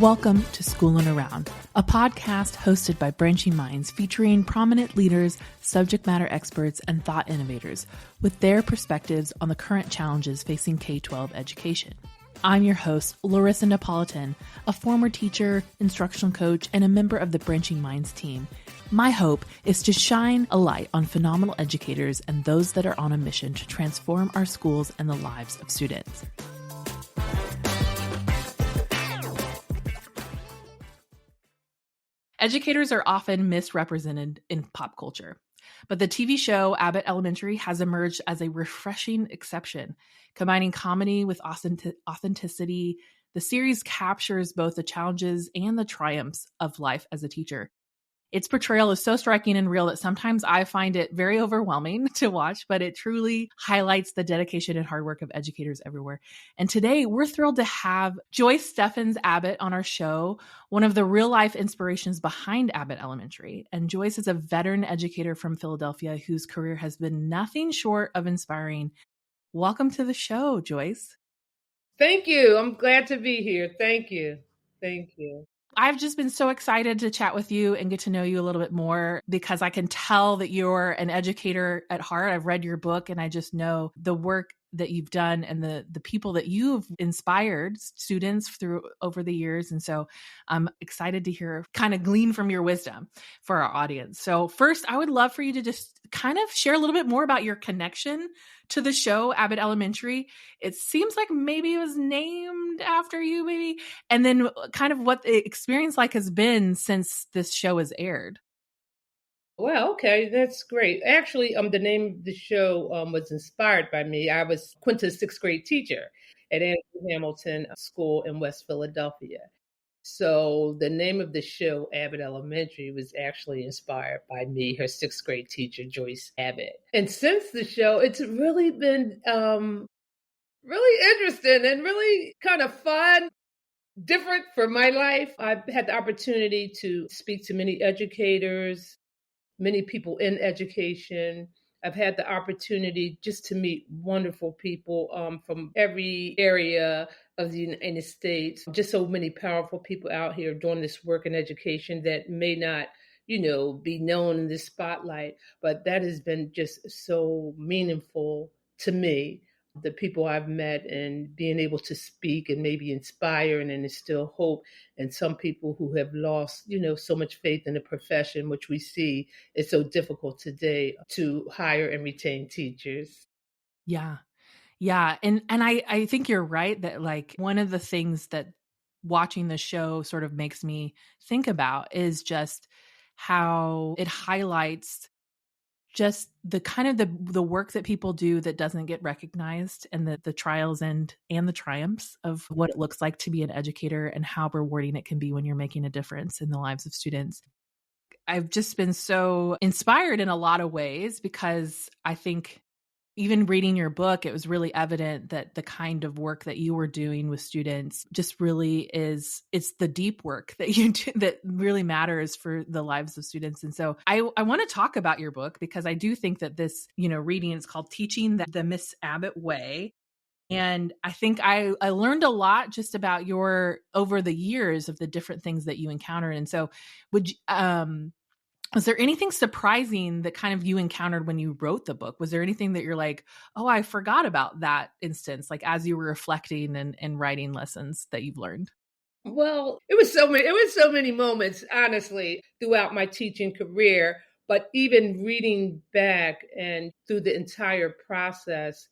Welcome to School and Around, a podcast hosted by Branching Minds featuring prominent leaders, subject matter experts, and thought innovators with their perspectives on the current challenges facing K-12 education. I'm your host, Larissa Napolitan, a former teacher, instructional coach, and a member of the Branching Minds team. My hope is to shine a light on phenomenal educators and those that are on a mission to transform our schools and the lives of students. Educators are often misrepresented in pop culture, but the TV show Abbott Elementary has emerged as a refreshing exception. Combining comedy with authenticity, the series captures both the challenges and the triumphs of life as a teacher. Its portrayal is so striking and real that sometimes I find it very overwhelming to watch, but it truly highlights the dedication and hard work of educators everywhere. And today we're thrilled to have Joyce Abbott on our show, one of the real life inspirations behind Abbott Elementary. And Joyce is a veteran educator from Philadelphia whose career has been nothing short of inspiring. Welcome to the show, Joyce. Thank you. I'm glad to be here. Thank you. Thank you. I've just been so excited to chat with you and get to know you a little bit more because I can tell that you're an educator at heart. I've read your book and I just know the work that you've done and the people that you've inspired students through over the years. And so I'm excited to hear, kind of glean from your wisdom for our audience. So first, I would love for you to just kind of share a little bit more about your connection to the show Abbott Elementary. It seems like maybe it was named after you, maybe, and then kind of what the experience like has been since this show has aired. Well, okay, that's great. Actually, the name of the show was inspired by me. I was Quinta's sixth grade teacher at Andrew Hamilton School in West Philadelphia. So the name of the show, Abbott Elementary, was actually inspired by me, her sixth grade teacher, Joyce Abbott. And since the show, it's really been really interesting and really kind of fun, different for my life. I've had the opportunity to speak to many educators, many people in education. I've had the opportunity just to meet wonderful people from every area of the United States. Just so many powerful people out here doing this work in education that may not, be known in this spotlight, but that has been just so meaningful to me. The people I've met and being able to speak and maybe inspire and instill hope in some people who have lost, so much faith in the profession, which we see is so difficult today to hire and retain teachers. Yeah. Yeah. And I think you're right that like one of the things that watching the show sort of makes me think about is just how it highlights just the kind of the work that people do that doesn't get recognized and the trials and the triumphs of what it looks like to be an educator and how rewarding it can be when you're making a difference in the lives of students. I've just been so inspired in a lot of ways because I think even reading your book, it was really evident that the kind of work that you were doing with students just really it's the deep work that you do that really matters for the lives of students. And so I want to talk about your book because I do think that this, reading is called Teaching the Miss Abbott Way. And I think I learned a lot just about over the years of the different things that you encountered. And so was there anything surprising that kind of you encountered when you wrote the book? Was there anything that you're like, oh, I forgot about that instance, like as you were reflecting and writing lessons that you've learned? Well, it was so many moments, honestly, throughout my teaching career. But even reading back and through the entire process,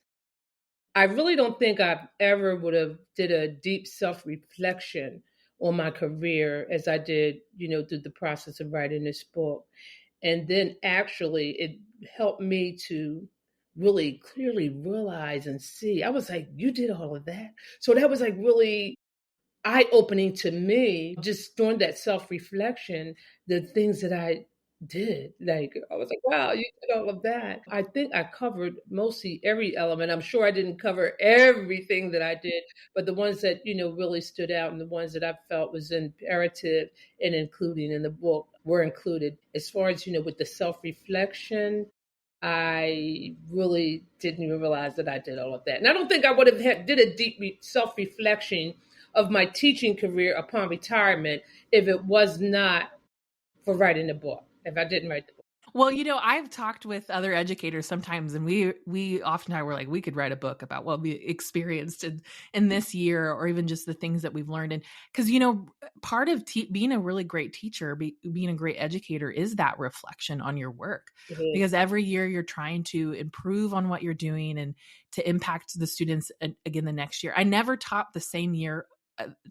I really don't think I've ever would have did a deep self-reflection on my career as I did, through the process of writing this book. And then actually it helped me to really clearly realize and see. I was like, you did all of that. So that was like really eye-opening to me, just doing that self-reflection, the things that I did. Like, I was like, wow, you did all of that. I think I covered mostly every element. I'm sure I didn't cover everything that I did, but the ones that, really stood out and the ones that I felt was imperative in including in the book were included. As far as, with the self-reflection, I really didn't even realize that I did all of that. And I don't think I would have did a deep self-reflection of my teaching career upon retirement if it was not for writing the book, if I didn't write the book. Well, I've talked with other educators sometimes, and we oftentimes were like, we could write a book about what we experienced in this year, or even just the things that we've learned. And because part of being a really great teacher, being a great educator, is that reflection on your work. It is. Because every year you're trying to improve on what you're doing and to impact the students again the next year. I never taught the same year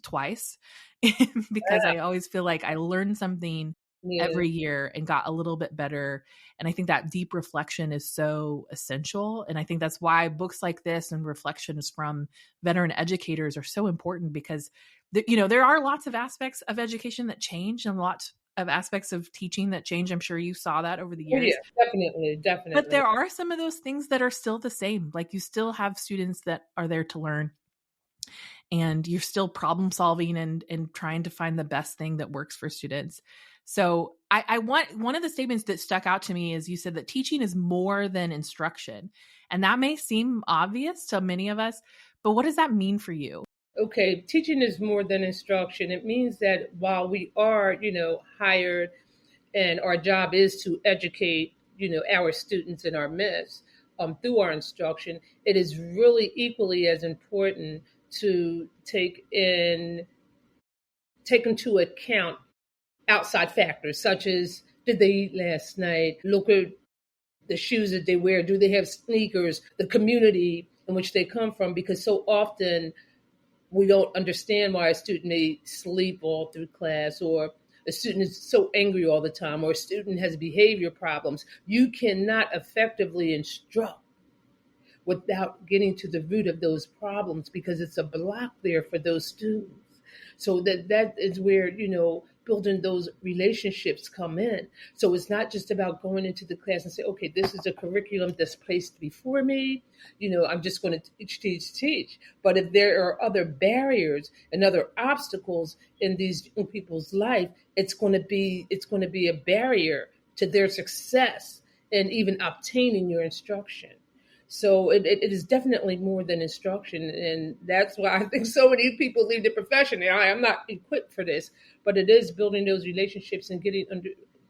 twice because I always feel like I learned something Yeah. every year and got a little bit better. And I think that deep reflection is so essential. And I think that's why books like this and reflections from veteran educators are so important, because there are lots of aspects of education that change and lots of aspects of teaching that change. I'm sure you saw that over the Oh yeah, years. definitely, But definitely. there are some of those things that are still the same. Like, you still have students that are there to learn, and you're still problem solving and trying to find the best thing that works for students. So I want, one of the statements that stuck out to me is you said that teaching is more than instruction. And that may seem obvious to many of us, but what does that mean for you? Okay, teaching is more than instruction. It means that while we are, hired and our job is to educate, our students in our midst through our instruction, it is really equally as important to take into account outside factors such as, did they eat last night? Look at the shoes that they wear. Do they have sneakers? The community in which they come from, because so often we don't understand why a student may sleep all through class, or a student is so angry all the time, or a student has behavior problems. You cannot effectively instruct without getting to the root of those problems, because it's a block there for those students. So that is where, building those relationships come in. So it's not just about going into the class and say, okay, this is a curriculum that's placed before me. I'm just going to teach. But if there are other barriers and other obstacles in these young people's life, it's going to be a barrier to their success and even obtaining your instruction. So it is definitely more than instruction. And that's why I think so many people leave the profession. I'm not equipped for this, but it is building those relationships and getting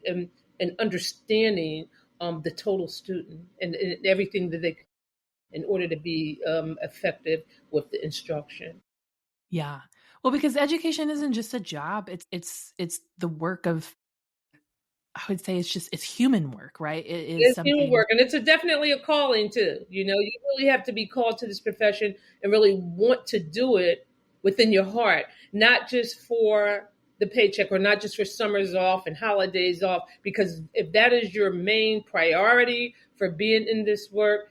and understanding the total student and everything that they, in order to be effective with the instruction. Yeah. Well, because education isn't just a job. It's the work of, I would say it's human work, right? It is It's human something. work, and it's definitely a calling too. You really have to be called to this profession and really want to do it within your heart, not just for the paycheck or not just for summers off and holidays off. Because if that is your main priority for being in this work,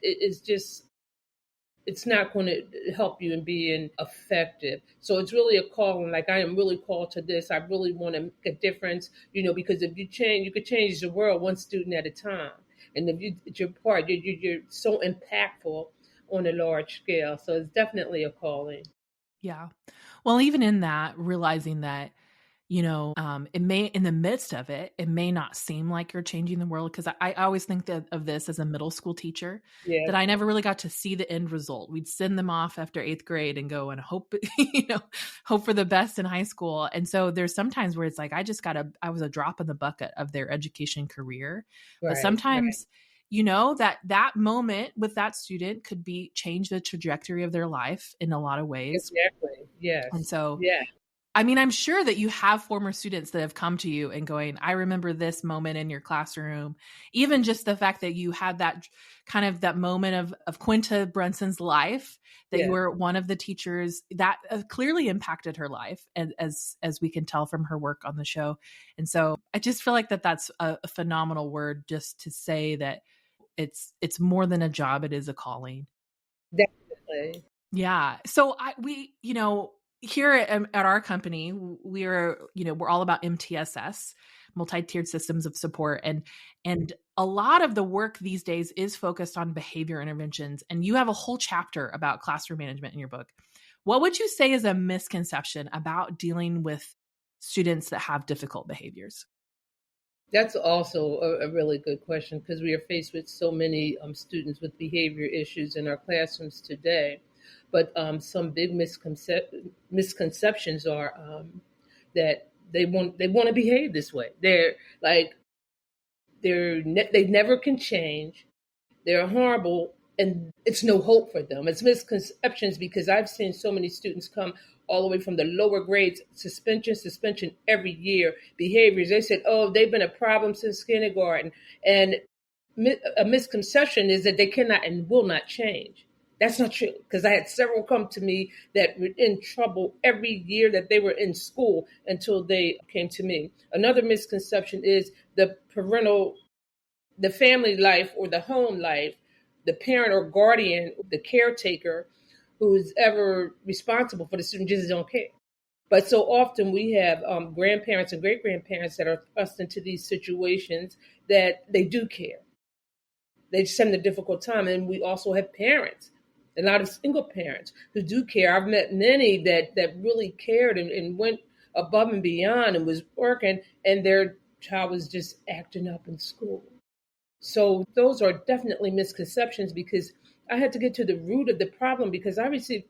it's not going to help you in being effective. So it's really a calling. Like, I am really called to this. I really want to make a difference, because if you could change the world one student at a time. And if it's your part, you're so impactful on a large scale. So it's definitely a calling. Yeah. Well, even in that, realizing that, it may, in the midst of it, it may not seem like you're changing the world. Cause I always think of this as a middle school teacher, Yeah, that I never really got to see the end result. We'd send them off after 8th grade and go and hope, hope for the best in high school. And so there's sometimes where it's like, I was a drop in the bucket of their education career. But right, right. sometimes, that moment with that student could be change the trajectory of their life in a lot of ways. Exactly. And Yes. so, Yeah. I mean, I'm sure that you have former students that have come to you and going, I remember this moment in your classroom. Even just the fact that you had that kind of that moment of Quinta Brunson's life, that you Yeah. were one of the teachers that clearly impacted her life, and as we can tell from her work on the show. And so I just feel like that's a phenomenal word, just to say that it's more than a job, it is a calling. Definitely. Yeah. So here at our company, we're all about MTSS, multi-tiered systems of support. And a lot of the work these days is focused on behavior interventions. And you have a whole chapter about classroom management in your book. What would you say is a misconception about dealing with students that have difficult behaviors? That's also a really good question, because we are faced with so many students with behavior issues in our classrooms today. But some big misconceptions are that they want to behave this way. They're like they never can change. They're horrible, and it's no hope for them. It's misconceptions because I've seen so many students come all the way from the lower grades, suspension every year, behaviors. They said, oh, they've been a problem since kindergarten. And a misconception is that they cannot and will not change. That's not true, because I had several come to me that were in trouble every year that they were in school until they came to me. Another misconception is the family life or the home life, the parent or guardian, the caretaker who is ever responsible for the student just don't care. But so often we have grandparents and great grandparents that are thrust into these situations that they do care. They just having a difficult time. And we also have parents, a lot of single parents who do care. I've met many that really cared and went above and beyond and was working, and their child was just acting up in school. So those are definitely misconceptions, because I had to get to the root of the problem, because I received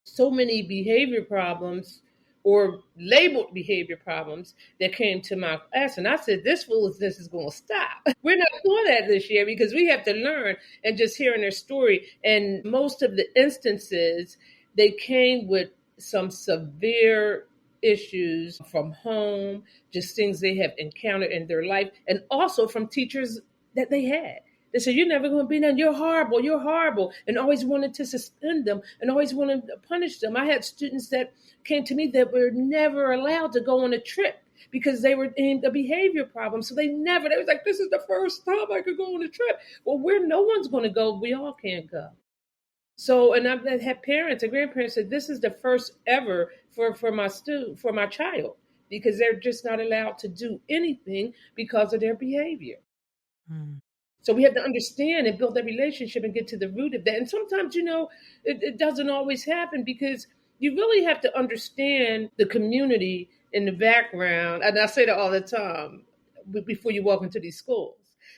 so many behavior problems or labeled behavior problems that came to my class. And I said, this foolishness is going to stop. We're not doing that this year, because we have to learn. And just hearing their story. And most of the instances, they came with some severe issues from home, just things they have encountered in their life, and also from teachers that they had. They said, you're never going to be none. You're horrible, and always wanted to suspend them and always wanted to punish them. I had students that came to me that were never allowed to go on a trip because they were in a behavior problem. So they was like, this is the first time I could go on a trip. Well, where no one's going to go, we all can't go. So, and I've had parents and grandparents said, this is the first ever for my child, because they're just not allowed to do anything because of their behavior. Mm. So we have to understand and build that relationship and get to the root of that. And sometimes, it doesn't always happen, because you really have to understand the community in the background. And I say that all the time before you walk into these schools.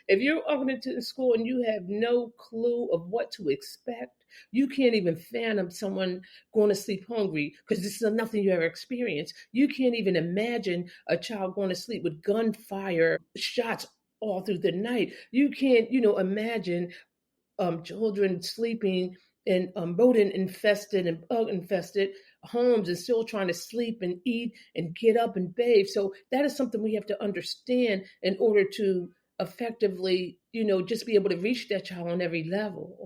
If you're walking into the school and you have no clue of what to expect, you can't even fathom someone going to sleep hungry, because this is nothing you ever experienced. You can't even imagine a child going to sleep with gunfire shots all through the night. You can't, imagine children sleeping in rodent infested and bug infested homes and still trying to sleep and eat and get up and bathe. So that is something we have to understand in order to effectively, just be able to reach that child on every level.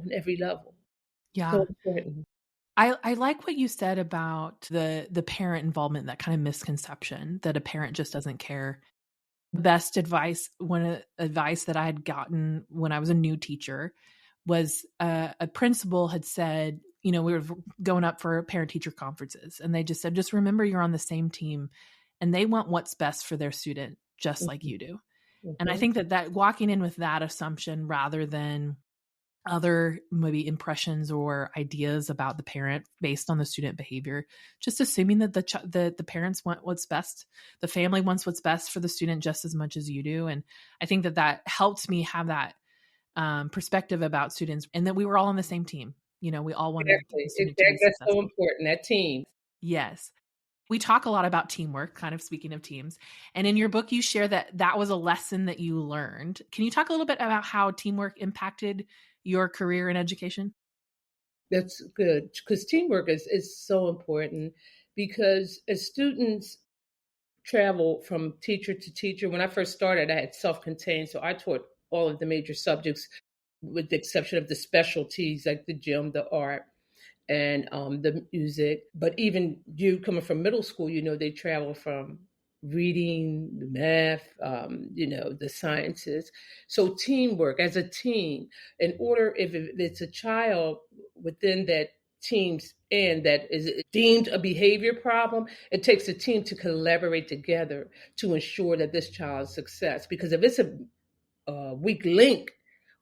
Yeah. So important. I like what you said about the parent involvement, that kind of misconception that a parent just doesn't care. Best advice, advice that I had gotten when I was a new teacher was a principal had said, we were going up for parent teacher conferences, and they just said, just remember you're on the same team and they want what's best for their student, just like you do. Mm-hmm. And I think that walking in with that assumption rather than other maybe impressions or ideas about the parent based on the student behavior, just assuming that the parents want what's best, the family wants what's best for the student just as much as you do. And I think that helped me have that perspective about students, and that we were all on the same team. We all wanted the student to be That's so successful. important, that team. Yes. We talk a lot about teamwork, kind of speaking of teams. And in your book, you share that was a lesson that you learned. Can you talk a little bit about how teamwork impacted your career in education? That's good, because teamwork is so important, because as students travel from teacher to teacher, when I first started, I had self-contained, so I taught all of the major subjects with the exception of the specialties like the gym, the art, and the music. But even you coming from middle school, they travel from reading, the math, the sciences. So teamwork as a team, in order, if it's a child within that team's and that is deemed a behavior problem, it takes a team to collaborate together to ensure that this child's success. Because if it's a weak link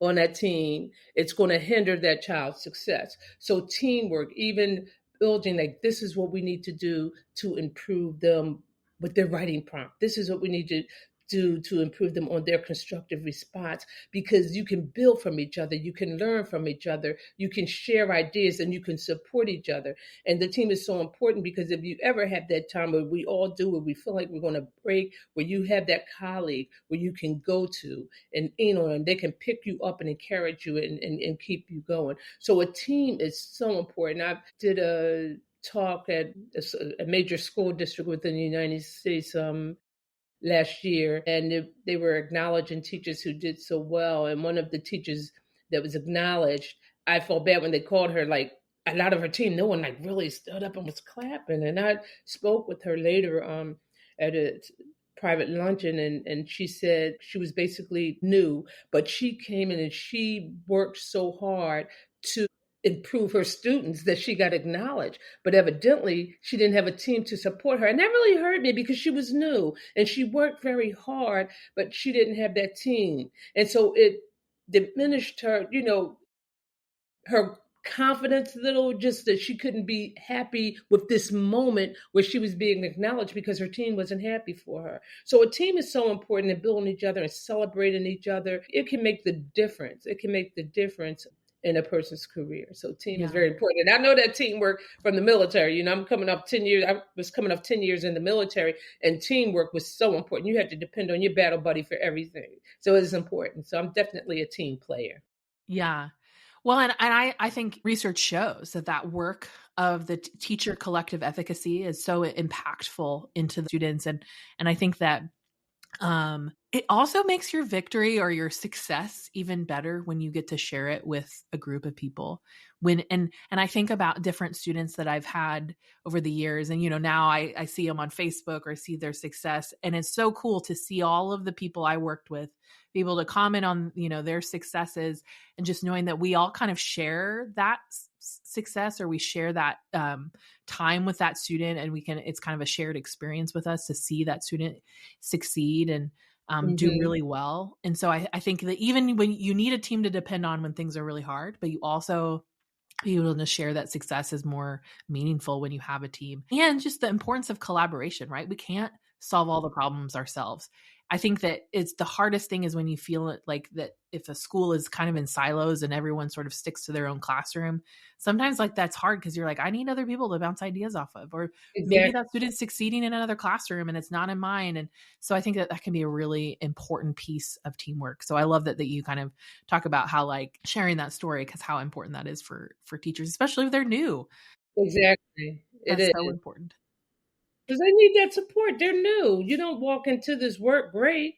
on that team, it's going to hinder that child's success. So teamwork, even building like, this is what we need to do to improve them with their writing prompt. This is what we need to do to improve them on their constructive response, because you can build from each other, you can learn from each other, you can share ideas, and you can support each other. And the team is so important, because if you ever have that time where we all do, where we feel like we're going to break, where you have that colleague where you can go to and and they can pick you up and encourage you and keep you going. So a team is so important. I did a talk at a major school district within the United States last year, and they were acknowledging teachers who did so well. And one of the teachers that was acknowledged, I felt bad when they called her, like a lot of her team, no one like really stood up and was clapping. And I spoke with her later at a private luncheon, and she said she was basically new, but she came in and she worked so hard to improve her students that she got acknowledged. But evidently, she didn't have a team to support her. And that really hurt me, because she was new and she worked very hard, but she didn't have that team. And so it diminished her, her confidence a little, just that she couldn't be happy with this moment where she was being acknowledged because her team wasn't happy for her. So a team is so important, in building each other and celebrating each other. It can make the difference. It can make the difference in a person's career. So team is Yeah. very important. And I know that teamwork from the military. I'm coming up 10 years. I was coming up 10 years in the military, and teamwork was so important. You had to depend on your battle buddy for everything. So it is important. So I'm definitely a team player. Yeah. Well, and I think research shows that work of the teacher collective efficacy is so impactful into the students. And I think that it also makes your victory or your success even better when you get to share it with a group of people. And I think about different students that I've had over the years, and now I see them on Facebook or see their success, and it's so cool to see all of the people I worked with be able to comment on their successes, and just knowing that we all kind of share that success, or we share that time with that student, and it's kind of a shared experience with us to see that student succeed and do Mm-hmm. really well. And so I think that even when you need a team to depend on when things are really hard, but you also be able to share that success is more meaningful when you have a team. And just the importance of collaboration, right? We can't solve all the problems ourselves. I think that it's the hardest thing is when you feel it, like that if a school is kind of in silos and everyone sort of sticks to their own classroom, sometimes like that's hard, because you're like, I need other people to bounce ideas off of, or maybe Exactly. that student's succeeding in another classroom and it's not in mine. And so I think that can be a really important piece of teamwork. So I love that you kind of talk about how like sharing that story, because how important that is for teachers, especially if they're new. Exactly. It That's is. so important. Because they need that support. They're new. You don't walk into this work great.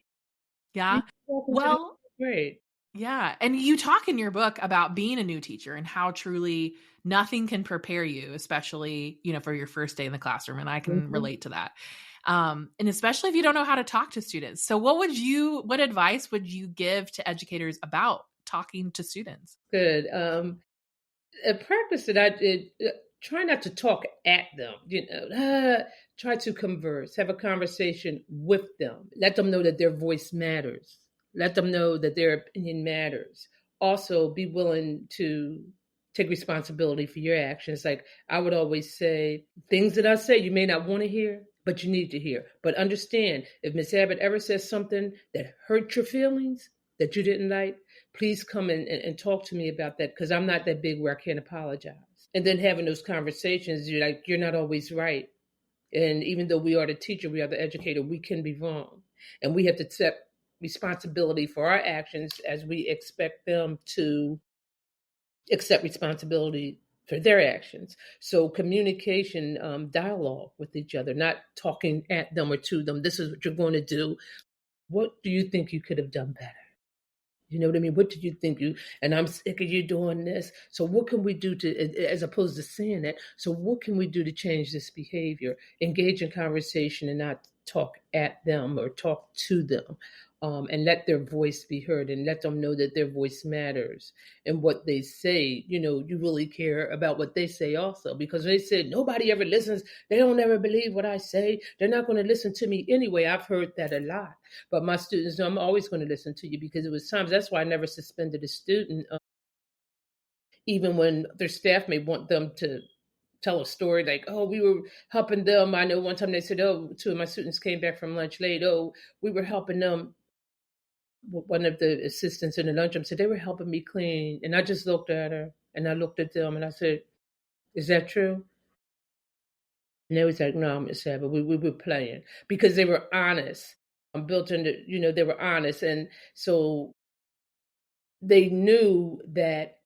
You Yeah. walk into this Well, work great. yeah. And you talk in your book about being a new teacher and how truly nothing can prepare you, especially, for your first day in the classroom. And I can Mhm. relate to that. And especially if you don't know how to talk to students. So what advice would you give to educators about talking to students? Good. A practice that I did, try not to talk at them, try to converse, have a conversation with them, let them know that their voice matters, let them know that their opinion matters. Also, be willing to take responsibility for your actions. Like I would always say, things that I say you may not want to hear, but you need to hear. But understand, if Miss Abbott ever says something that hurt your feelings, that you didn't like, please come and talk to me about that, because I'm not that big where I can't apologize. And then having those conversations, you're like, you're not always right. And even though we are the teacher, we are the educator, we can be wrong. And we have to accept responsibility for our actions as we expect them to accept responsibility for their actions. So communication, dialogue with each other, not talking at them or to them. This is what you're going to do. What do you think you could have done better? You know what I mean? What did you think you, and I'm sick of you doing this. So what can we do to, as opposed to saying that, so what can we do to change this behavior? Engage in conversation and not talk at them or talk to them. And let their voice be heard, and let them know that their voice matters, and what they say, you really care about what they say also, because they said nobody ever listens. They don't ever believe what I say. They're not going to listen to me anyway. I've heard that a lot. But my students know I'm always going to listen to you, because it was times, that's why I never suspended a student, even when their staff may want them to tell a story like, oh, we were helping them. I know one time they said, oh, two of my students came back from lunch late. Oh, we were helping them. One of the assistants in the lunchroom said they were helping me clean. And I just looked at her and I looked at them and I said, is that true? And they was like, no, Miss Abbott, we were playing because they were honest. I'm built into, they were honest. And so they knew that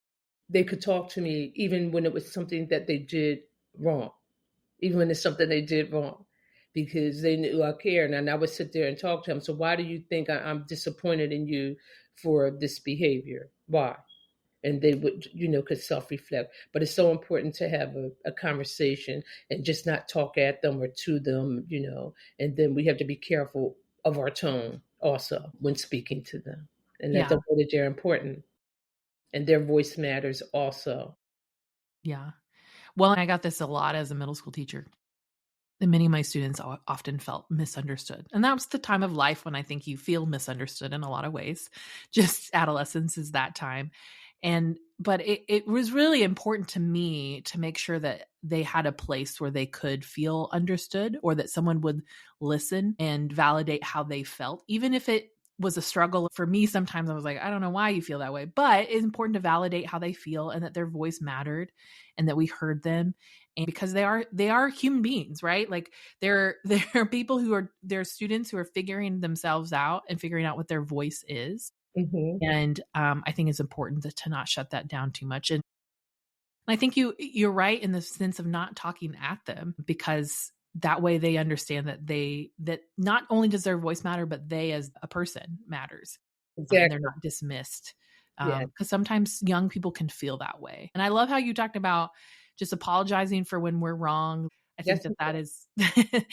they could talk to me even when it was something that they did wrong, even when it's something they did wrong, because they knew I cared. And I would sit there and talk to them. So why do you think I'm disappointed in you for this behavior? Why? And they would, could self-reflect. But it's so important to have a conversation and just not talk at them or to them, and then we have to be careful of our tone also when speaking to them. And that Yeah. the way that they're important and their voice matters also. Yeah. Well, I got this a lot as a middle school teacher. And many of my students often felt misunderstood. And that was the time of life when I think you feel misunderstood in a lot of ways. Just adolescence is that time. But it was really important to me to make sure that they had a place where they could feel understood, or that someone would listen and validate how they felt, even if it was a struggle for me. Sometimes I was like, I don't know why you feel that way, but it's important to validate how they feel and that their voice mattered and that we heard them. And because they are human beings, right? Like they're people they're students who are figuring themselves out and figuring out what their voice is. Hmm. And I think it's important to not shut that down too much. And I think you're right in the sense of not talking at them, because that way they understand that not only does their voice matter, but they as a person matters, and they're Exactly. not dismissed. Yeah, Because sometimes young people can feel that way. And I love how you talked about just apologizing for when we're wrong. I think that's that important. is,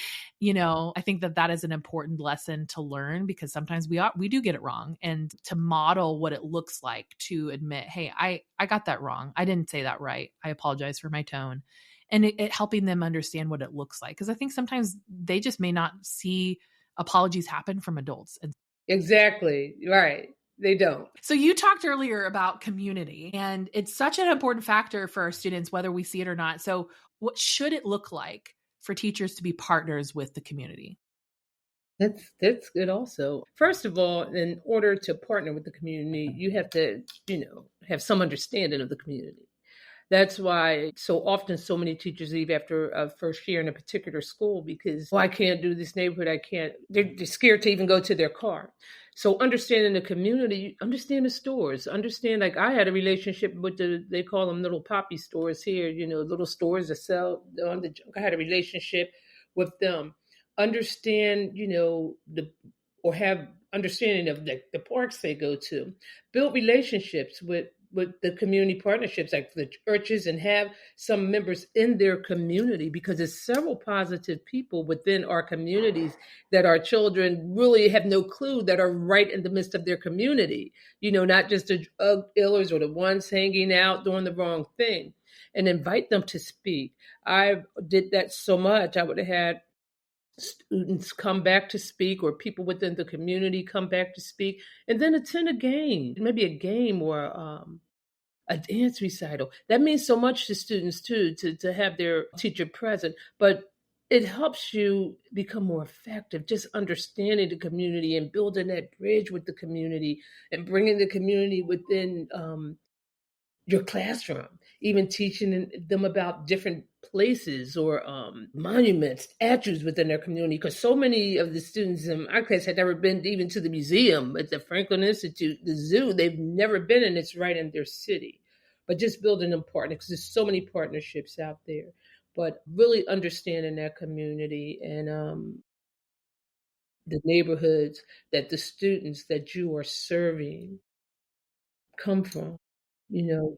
I think that is an important lesson to learn, because sometimes we do get it wrong, and to model what it looks like to admit, hey, I got that wrong. I didn't say that right. I apologize for my tone. And it helping them understand what it looks like. Because I think sometimes they just may not see apologies happen from adults. And Exactly. Right. They don't. so you talked earlier about community, and it's such an important factor for our students, whether we see it or not. So what should it look like for teachers to be partners with the community? That's good also. First of all, in order to partner with the community, you have to, have some understanding of the community. That's why so often so many teachers leave after a first year in a particular school because, I can't do this neighborhood. I can't. They're scared to even go to their car. So understanding the community, understand the stores, understand, like I had a relationship with they call them little poppy stores here, little stores that sell on the junk. I had a relationship with them. Understand, or have understanding of the parks they go to. Build relationships with the community partnerships like the churches, and have some members in their community, because there's several positive people within our communities that our children really have no clue that are right in the midst of their community, not just the drug dealers or the ones hanging out doing the wrong thing, and invite them to speak. I did that so much. I would have had students come back to speak, or people within the community come back to speak, and then attend a game, maybe a game, or a dance recital. That means so much to students too, to have their teacher present. But it helps you become more effective, just understanding the community and building that bridge with the community, and bringing the community within your classroom, even teaching them about different places or monuments, statues within their community. Because so many of the students in my class had never been even to the museum at the Franklin Institute, the zoo. They've never been, and it's right in their city. But just building them partners, because there's so many partnerships out there. But really understanding that community and the neighborhoods that the students that you are serving come from,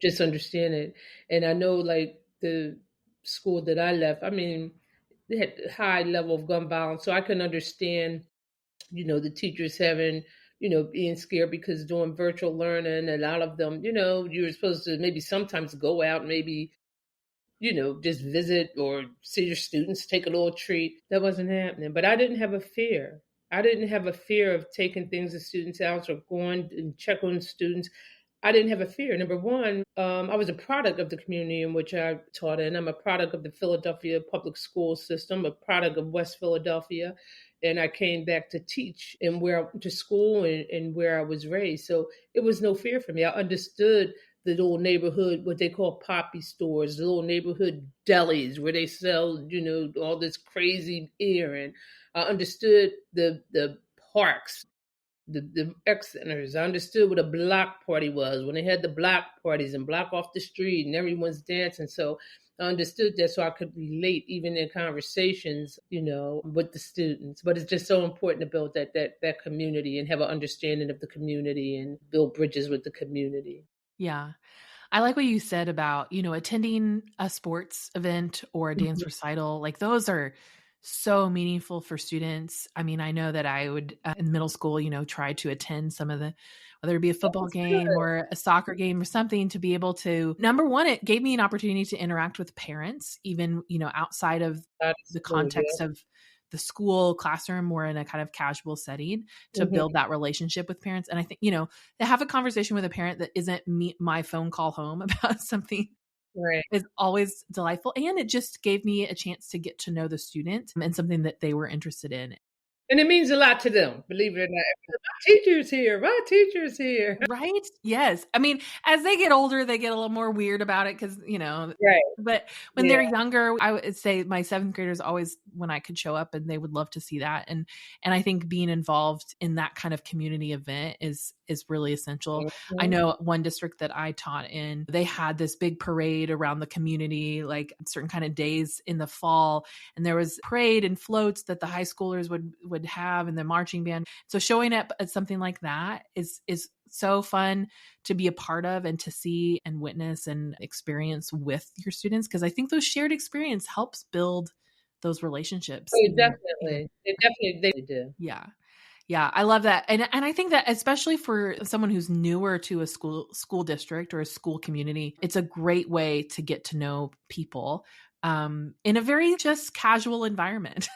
just understand it. And I know, like, the school that I left, I mean, they had a high level of gun violence. So I can understand, the teachers having, being scared, because doing virtual learning, a lot of them, you were supposed to maybe sometimes go out, maybe, just visit or see your students, take a little treat. That wasn't happening. But I didn't have a fear. I didn't have a fear of taking things to students' house or going and check on students. I didn't have a fear. Number one, I was a product of the community in which I taught in. I'm a product of the Philadelphia public school system, a product of West Philadelphia. And I came back to teach and where to school and where I was raised. So it was no fear for me. I understood the little neighborhood, what they call poppy stores, the little neighborhood delis where they sell, all this crazy beer. And I understood the parks, the rec centers. I understood what a block party was when they had the block parties and block off the street and everyone's dancing. So I understood that, so I could relate even in conversations, with the students. But it's just so important to build that community and have an understanding of the community and build bridges with the community. Yeah. I like what you said about, attending a sports event or a dance Mhm. recital. Like those are so meaningful for students. I mean, I know that I would in middle school, try to attend some of the, whether it be a That football was game good. or a soccer game or something, to be able to, number one, it gave me an opportunity to interact with parents, even, outside of Out of the school, yeah. context of the school classroom or in a kind of casual setting, to Mhm. build that relationship with parents. And I think, to have a conversation with a parent that isn't my phone call home about something Right. is always delightful. And it just gave me a chance to get to know the student and something that they were interested in. And it means a lot to them, believe it or not. My teacher's here. My teacher's here. Right? Yes. I mean, as they get older, they get a little more weird about it because, Right. but when Yeah. they're younger, I would say my seventh graders always, when I could show up, and they would love to see that. And I think being involved in that kind of community event is really essential. I Mhm. know one district that I taught in, they had this big parade around the community, like certain kind of days in the fall. And there was parade and floats that the high schoolers would have, and the marching band. So showing up at something like that is so fun to be a part of and to see and witness and experience with your students, because I think those shared experience helps build those relationships Oh, even definitely. They do. yeah. Yeah, I love that. And I think that especially for someone who's newer to a school district or a school community, it's a great way to get to know people in a very just casual environment.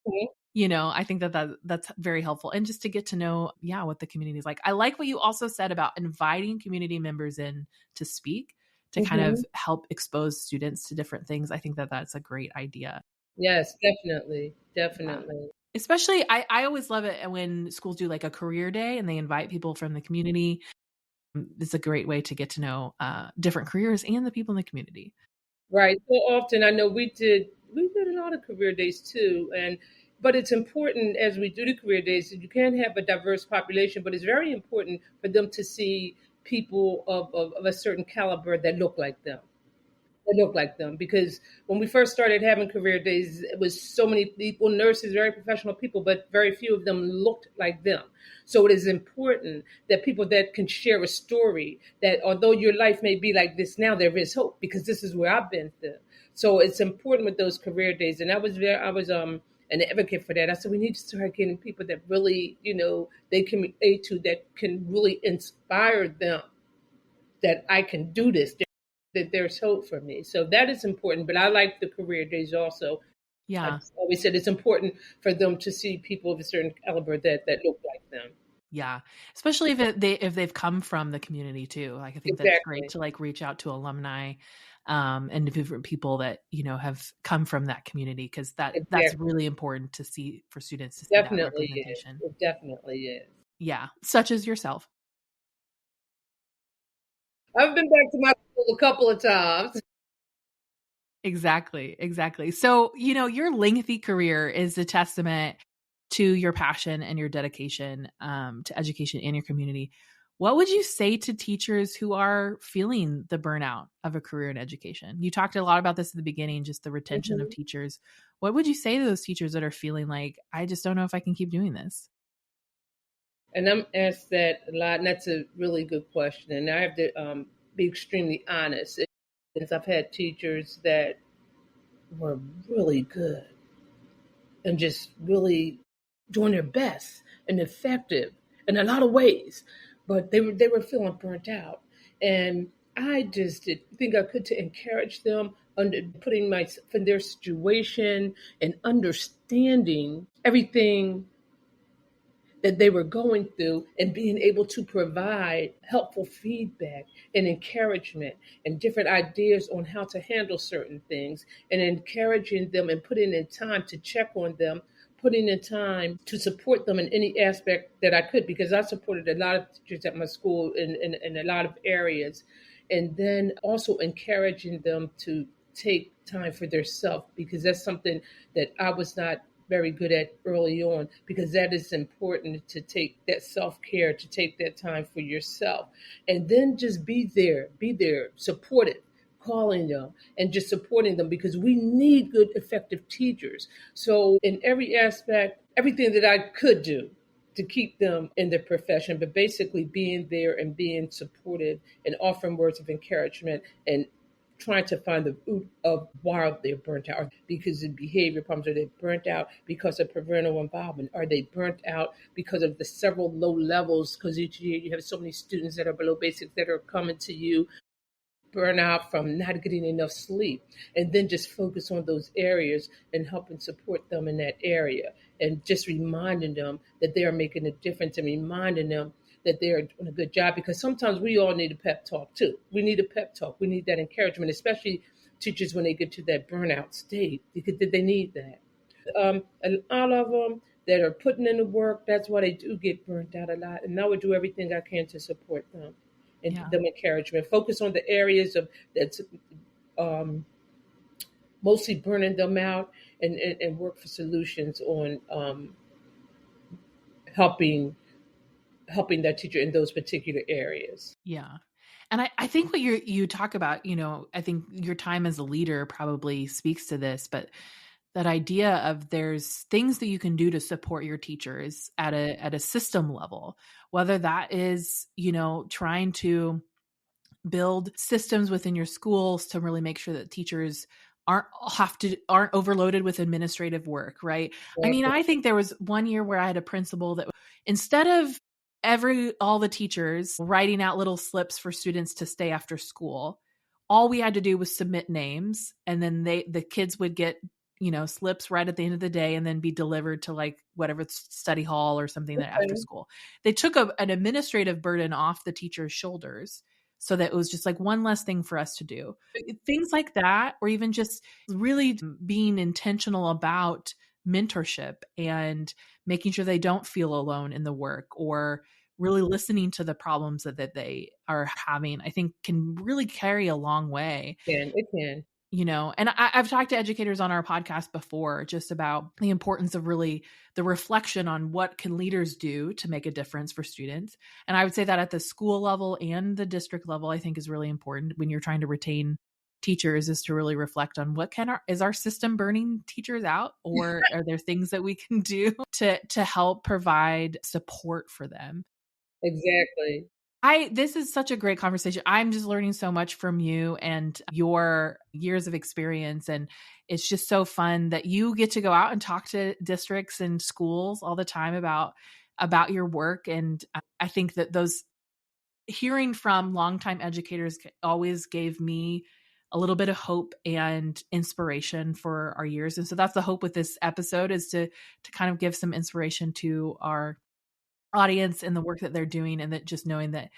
Mhm. I think that's very helpful, and just to get to know, yeah, what the community is like. I like what you also said about inviting community members in to speak, to kind of Mhm. help expose students to different things. I think that that's a great idea. Yes, definitely. Yeah. Definitely. Especially, I always love it when schools do like a career day and they invite people from the community. It's a great way to get to know different careers and the people in the community. Right. So often I know we did a lot of career days too. But it's important as we do the career days that you can have a diverse population, but it's very important for them to see people of a certain caliber that look like them because when we first started having career days, it was so many people, nurses, very professional people, but very few of them looked like them. So it is important that people that can share a story, that although your life may be like this now, there is hope because this is where I've been through. So it's important with those career days. And I was an advocate for that. I said we need to start getting people that really, they can relate to, that can really inspire them that I can do this, that there's hope for me. So that is important. But I like the career days also. I Yeah. always said it's important for them to see people of a certain caliber that look like them. Yeah. Especially if they've come from the community too. Like I think that's great Exactly. to like reach out to alumni and different people that, have come from that community, because that's Exactly. really important to see, for students to see that Definitely is. representation. It definitely is. Yeah. Such as yourself. I've been back to my school a couple of times. Exactly, exactly. So, your lengthy career is a testament to your passion and your dedication to education in your community. What would you say to teachers who are feeling the burnout of a career in education? You talked a lot about this at the beginning, just the retention of Mhm. teachers. What would you say to those teachers that are feeling like, I just don't know if I can keep doing this? And I'm asked that a lot, and that's a really good question. And I have to be extremely honest. Since I've had teachers that were really good and just really doing their best and effective in a lot of ways, but they were feeling burnt out, and I just did think I could to encourage them under putting myself in their situation and understanding everything that they were going through and being able to provide helpful feedback and encouragement and different ideas on how to handle certain things, and encouraging them and putting in time to check on them, putting in time to support them in any aspect that I could, because I supported a lot of teachers at my school in a lot of areas. And then also encouraging them to take time for their self, because that's something that I was not very good at early on, because that is important, to take that self-care, to take that time for yourself, and then just be there, supportive, calling them and just supporting them, because we need good, effective teachers. So in every aspect, everything that I could do to keep them in their profession, but basically being there and being supportive and offering words of encouragement and trying to find the root of why they're burnt out. Because of behavior problems, are they burnt out because of parental involvement? Are they burnt out because of the several low levels? Because each year you have so many students that are below basics that are coming to you, burnout from not getting enough sleep, and then just focus on those areas and helping support them in that area, and just reminding them that they are making a difference, and reminding them that they are doing a good job, because sometimes we all need a pep talk too. We need a pep talk. We need that encouragement, especially teachers when they get to that burnout state, because they need that. And all of them that are putting in the work, that's why they do get burnt out a lot. And I would do everything I can to support them and Yeah. give them encouragement. Focus on the areas of that's mostly burning them out, and work for solutions on helping that teacher in those particular areas. Yeah. And I think what you talk about, I think your time as a leader probably speaks to this, but that idea of there's things that you can do to support your teachers at a system level, whether that is, trying to build systems within your schools to really make sure that teachers aren't overloaded with administrative work, right? I mean, Exactly. I think there was one year where I had a principal that instead of all the teachers writing out little slips for students to stay after school, all we had to do was submit names, and then the kids would get slips right at the end of the day and then be delivered to like whatever study hall or something that after Okay. school. They took an administrative burden off the teacher's shoulders, so that it was just like one less thing for us to do. Things like that, or even just really being intentional about mentorship and making sure they don't feel alone in the work, or really listening to the problems that they are having, I think can really carry a long way. It can. And I've talked to educators on our podcast before just about the importance of really the reflection on what can leaders do to make a difference for students. And I would say that at the school level and the district level, I think is really important when you're trying to retain teachers, is to really reflect on is our system burning teachers out, or are there things that we can do to help provide support for them? Exactly. This is such a great conversation. I'm just learning so much from you and your years of experience. And it's just so fun that you get to go out and talk to districts and schools all the time about your work. And I think that hearing from longtime educators always gave me a little bit of hope and inspiration for our years. And so that's the hope with this episode, is to kind of give some inspiration to our audience and the work that they're doing, and that just knowing that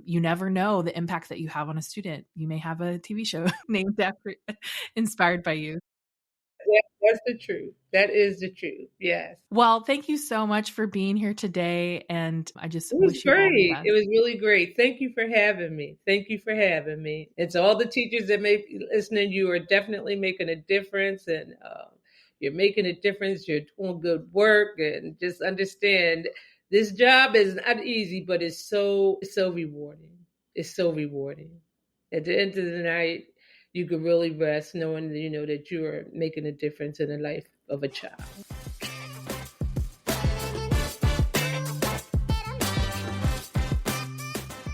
you never know the impact that you have on a student. You may have a TV show named after, inspired by you. That's the truth. That is the truth. Yes. Well, thank you so much for being here today, and I just It was wish you all the great. It best. was really great. Thank you for having me. Thank you for having me. And to all the teachers that may be listening, you are definitely making a difference, and you're making a difference. You're doing good work, and just understand this job is not easy, but it's so rewarding. It's so rewarding. At the end of the night, you can really rest knowing that you are making a difference in the life of a child.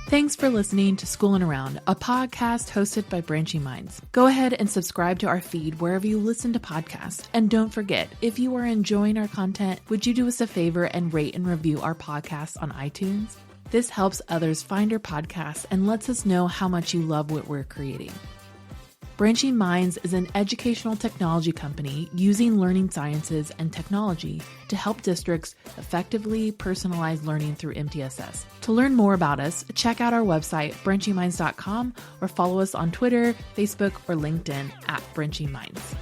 Thanks for listening to Schoolin' Around, a podcast hosted by Branching Minds. Go ahead and subscribe to our feed wherever you listen to podcasts. And don't forget, if you are enjoying our content, would you do us a favor and rate and review our podcasts on iTunes? This helps others find our podcasts and lets us know how much you love what we're creating. Branching Minds is an educational technology company using learning sciences and technology to help districts effectively personalize learning through MTSS. To learn more about us, check out our website, branchingminds.com, or follow us on Twitter, Facebook, or LinkedIn at Branching Minds.